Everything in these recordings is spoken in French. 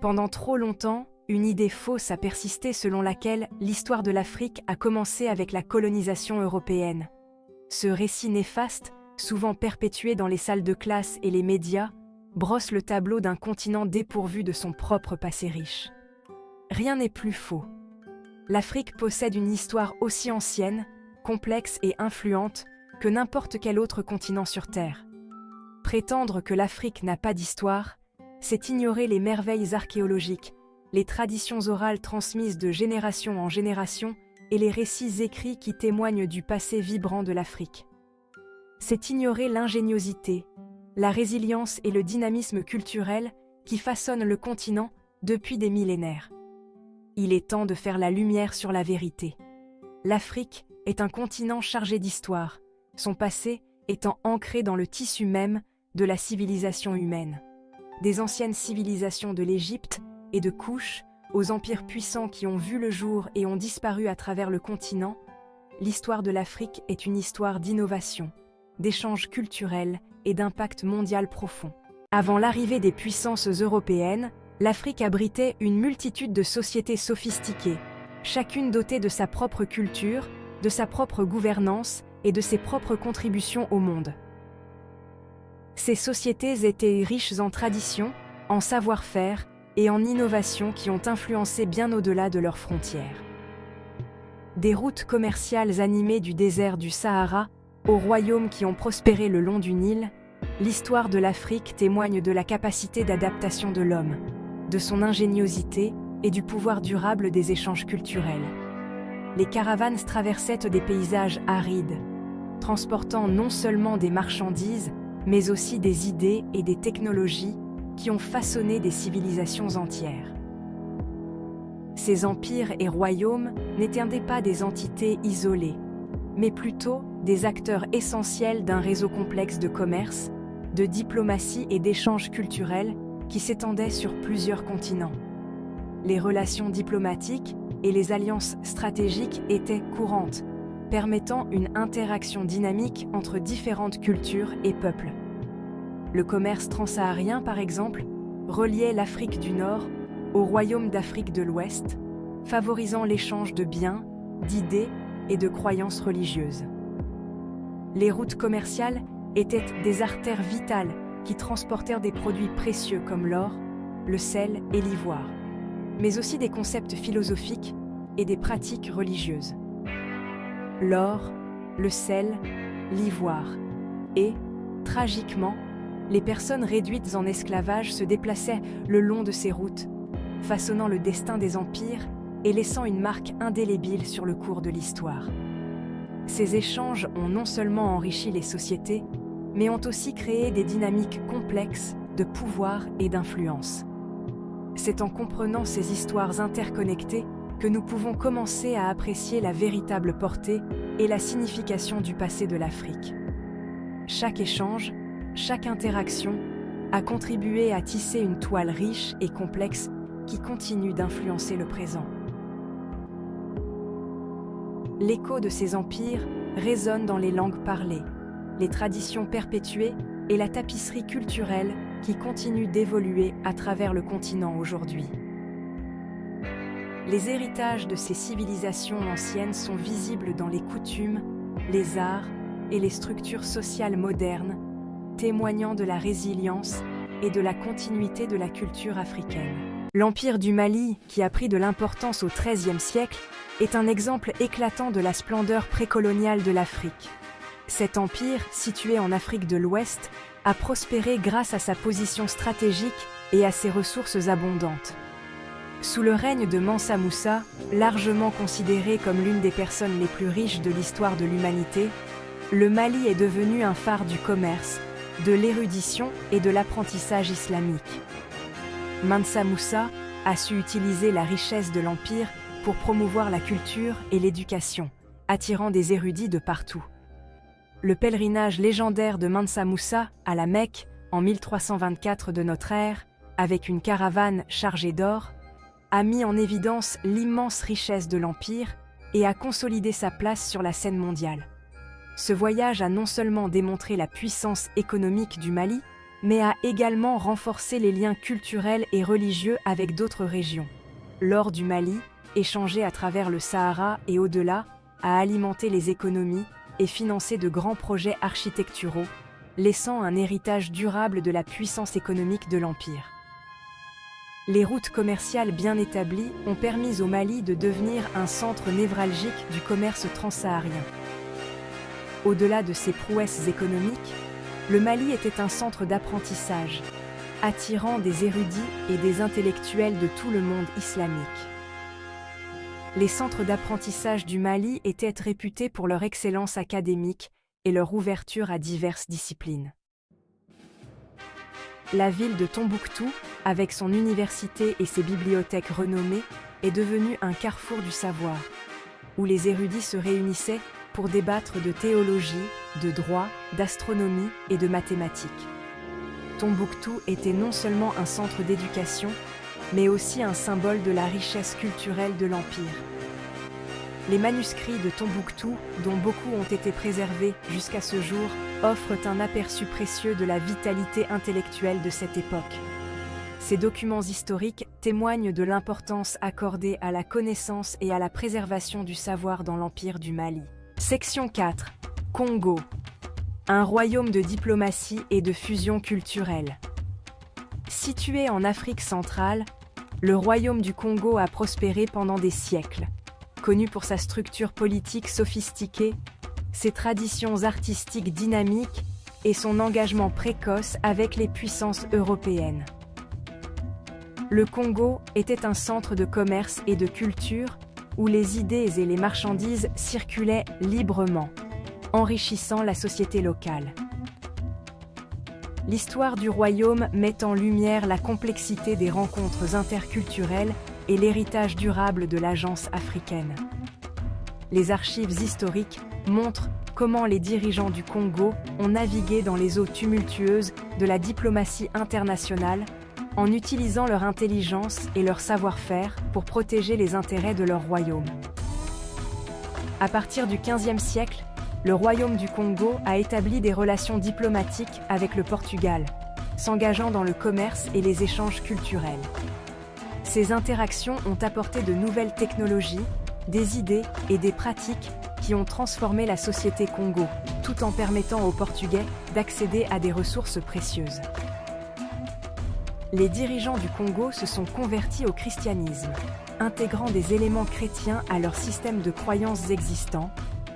Pendant trop longtemps, une idée fausse a persisté selon laquelle l'histoire de l'Afrique a commencé avec la colonisation européenne. Ce récit néfaste, souvent perpétué dans les salles de classe et les médias, brosse le tableau d'un continent dépourvu de son propre passé riche. Rien n'est plus faux. L'Afrique possède une histoire aussi ancienne, complexe et influente que n'importe quel autre continent sur Terre. Prétendre que l'Afrique n'a pas d'histoire, c'est ignorer les merveilles archéologiques, les traditions orales transmises de génération en génération et les récits écrits qui témoignent du passé vibrant de l'Afrique. C'est ignorer l'ingéniosité, la résilience et le dynamisme culturel qui façonnent le continent depuis des millénaires. Il est temps de faire la lumière sur la vérité. L'Afrique est un continent chargé d'histoire, son passé étant ancré dans le tissu même de la civilisation humaine. Des anciennes civilisations de l'Égypte et de Kouch aux empires puissants qui ont vu le jour et ont disparu à travers le continent, l'histoire de l'Afrique est une histoire d'innovation, d'échanges culturels et d'impact mondial profond. Avant l'arrivée des puissances européennes, l'Afrique abritait une multitude de sociétés sophistiquées, chacune dotée de sa propre culture, de sa propre gouvernance et de ses propres contributions au monde. Ces sociétés étaient riches en traditions, en savoir-faire et en innovations qui ont influencé bien au-delà de leurs frontières. Des routes commerciales animées du désert du Sahara aux royaumes qui ont prospéré le long du Nil, l'histoire de l'Afrique témoigne de la capacité d'adaptation de l'homme, de son ingéniosité et du pouvoir durable des échanges culturels. Les caravanes traversaient des paysages arides, transportant non seulement des marchandises, mais aussi des idées et des technologies qui ont façonné des civilisations entières. Ces empires et royaumes n'étaient pas des entités isolées, mais plutôt des acteurs essentiels d'un réseau complexe de commerce, de diplomatie et d'échanges culturels qui s'étendait sur plusieurs continents. Les relations diplomatiques et les alliances stratégiques étaient courantes, permettant une interaction dynamique entre différentes cultures et peuples. Le commerce transsaharien, par exemple, reliait l'Afrique du Nord au Royaume d'Afrique de l'Ouest, favorisant l'échange de biens, d'idées et de croyances religieuses. Les routes commerciales étaient des artères vitales qui transportèrent des produits précieux comme l'or, le sel et l'ivoire, mais aussi des concepts philosophiques et des pratiques religieuses. L'or, le sel, l'ivoire et, tragiquement, les personnes réduites en esclavage se déplaçaient le long de ces routes, façonnant le destin des empires et laissant une marque indélébile sur le cours de l'histoire. Ces échanges ont non seulement enrichi les sociétés, mais ont aussi créé des dynamiques complexes de pouvoir et d'influence. C'est en comprenant ces histoires interconnectées que nous pouvons commencer à apprécier la véritable portée et la signification du passé de l'Afrique. Chaque échange, chaque interaction a contribué à tisser une toile riche et complexe qui continue d'influencer le présent. L'écho de ces empires résonne dans les langues parlées, les traditions perpétuées et la tapisserie culturelle qui continue d'évoluer à travers le continent aujourd'hui. Les héritages de ces civilisations anciennes sont visibles dans les coutumes, les arts et les structures sociales modernes, témoignant de la résilience et de la continuité de la culture africaine. L'Empire du Mali, qui a pris de l'importance au XIIIe siècle, est un exemple éclatant de la splendeur précoloniale de l'Afrique. Cet empire, situé en Afrique de l'Ouest, a prospéré grâce à sa position stratégique et à ses ressources abondantes. Sous le règne de Mansa Moussa, largement considéré comme l'une des personnes les plus riches de l'histoire de l'humanité, le Mali est devenu un phare du commerce, de l'érudition et de l'apprentissage islamique. Mansa Moussa a su utiliser la richesse de l'empire pour promouvoir la culture et l'éducation, attirant des érudits de partout. Le pèlerinage légendaire de Mansa Moussa à la Mecque en 1324 de notre ère, avec une caravane chargée d'or, a mis en évidence l'immense richesse de l'Empire et a consolidé sa place sur la scène mondiale. Ce voyage a non seulement démontré la puissance économique du Mali, mais a également renforcé les liens culturels et religieux avec d'autres régions. L'or du Mali, échangé à travers le Sahara et au-delà, a alimenté les économies et financé de grands projets architecturaux, laissant un héritage durable de la puissance économique de l'Empire. Les routes commerciales bien établies ont permis au Mali de devenir un centre névralgique du commerce transsaharien. Au-delà de ses prouesses économiques, le Mali était un centre d'apprentissage, attirant des érudits et des intellectuels de tout le monde islamique. Les centres d'apprentissage du Mali étaient réputés pour leur excellence académique et leur ouverture à diverses disciplines. La ville de Tombouctou, avec son université et ses bibliothèques renommées, est devenue un carrefour du savoir, où les érudits se réunissaient pour débattre de théologie, de droit, d'astronomie et de mathématiques. Tombouctou était non seulement un centre d'éducation, mais aussi un symbole de la richesse culturelle de l'Empire. Les manuscrits de Tombouctou, dont beaucoup ont été préservés jusqu'à ce jour, offrent un aperçu précieux de la vitalité intellectuelle de cette époque. Ces documents historiques témoignent de l'importance accordée à la connaissance et à la préservation du savoir dans l'Empire du Mali. Section 4. Congo. Un royaume de diplomatie et de fusion culturelle. Situé en Afrique centrale, le royaume du Congo a prospéré pendant des siècles. Connu pour sa structure politique sophistiquée, ses traditions artistiques dynamiques et son engagement précoce avec les puissances européennes. Le Congo était un centre de commerce et de culture où les idées et les marchandises circulaient librement, enrichissant la société locale. L'histoire du royaume met en lumière la complexité des rencontres interculturelles et l'héritage durable de l'agence africaine. Les archives historiques montrent comment les dirigeants du Congo ont navigué dans les eaux tumultueuses de la diplomatie internationale en utilisant leur intelligence et leur savoir-faire pour protéger les intérêts de leur royaume. À partir du XVe siècle, le royaume du Congo a établi des relations diplomatiques avec le Portugal, s'engageant dans le commerce et les échanges culturels. Ces interactions ont apporté de nouvelles technologies, des idées et des pratiques qui ont transformé la société Congo, tout en permettant aux Portugais d'accéder à des ressources précieuses. Les dirigeants du Congo se sont convertis au christianisme, intégrant des éléments chrétiens à leur système de croyances existant,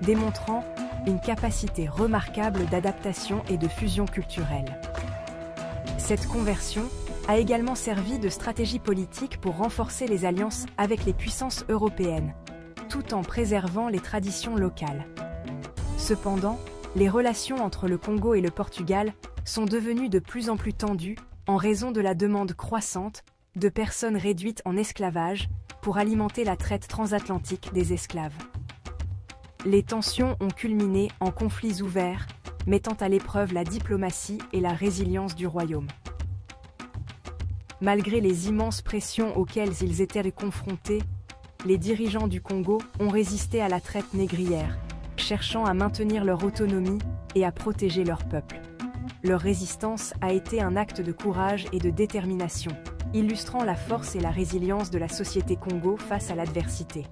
démontrant une capacité remarquable d'adaptation et de fusion culturelle. Cette conversion a également servi de stratégie politique pour renforcer les alliances avec les puissances européennes, tout en préservant les traditions locales. Cependant, les relations entre le Congo et le Portugal sont devenues de plus en plus tendues en raison de la demande croissante de personnes réduites en esclavage pour alimenter la traite transatlantique des esclaves. Les tensions ont culminé en conflits ouverts, mettant à l'épreuve la diplomatie et la résilience du royaume. Malgré les immenses pressions auxquelles ils étaient confrontés, les dirigeants du Congo ont résisté à la traite négrière, cherchant à maintenir leur autonomie et à protéger leur peuple. Leur résistance a été un acte de courage et de détermination, illustrant la force et la résilience de la société Congo face à l'adversité.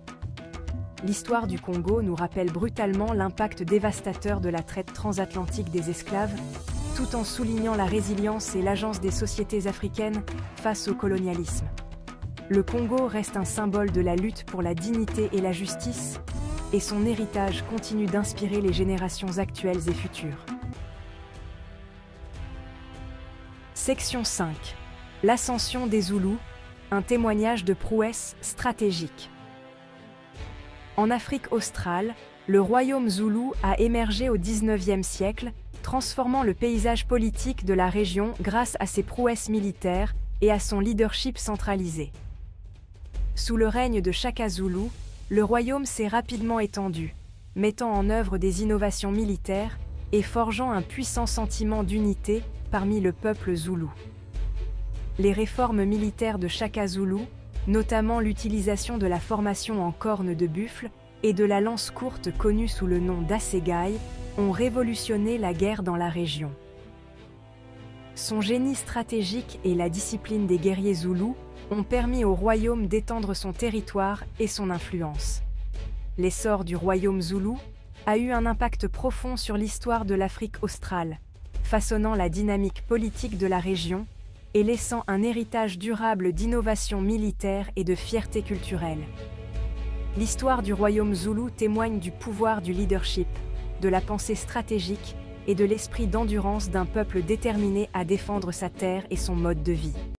L'histoire du Congo nous rappelle brutalement l'impact dévastateur de la traite transatlantique des esclaves, tout en soulignant la résilience et l'agence des sociétés africaines face au colonialisme. Le Congo reste un symbole de la lutte pour la dignité et la justice, et son héritage continue d'inspirer les générations actuelles et futures. Section 5. L'ascension des Zoulous, un témoignage de prouesse stratégique. En Afrique australe, le royaume zoulou a émergé au XIXe siècle, transformant le paysage politique de la région grâce à ses prouesses militaires et à son leadership centralisé. Sous le règne de Shaka Zulu, le royaume s'est rapidement étendu, mettant en œuvre des innovations militaires et forgeant un puissant sentiment d'unité parmi le peuple zoulou. Les réformes militaires de Shaka Zulu, notamment l'utilisation de la formation en corne de buffle et de la lance courte connue sous le nom d'assegai, ont révolutionné la guerre dans la région. Son génie stratégique et la discipline des guerriers zoulous ont permis au royaume d'étendre son territoire et son influence. L'essor du royaume zoulou a eu un impact profond sur l'histoire de l'Afrique australe, façonnant la dynamique politique de la région et laissant un héritage durable d'innovation militaire et de fierté culturelle. L'histoire du royaume zoulou témoigne du pouvoir du leadership, de la pensée stratégique et de l'esprit d'endurance d'un peuple déterminé à défendre sa terre et son mode de vie.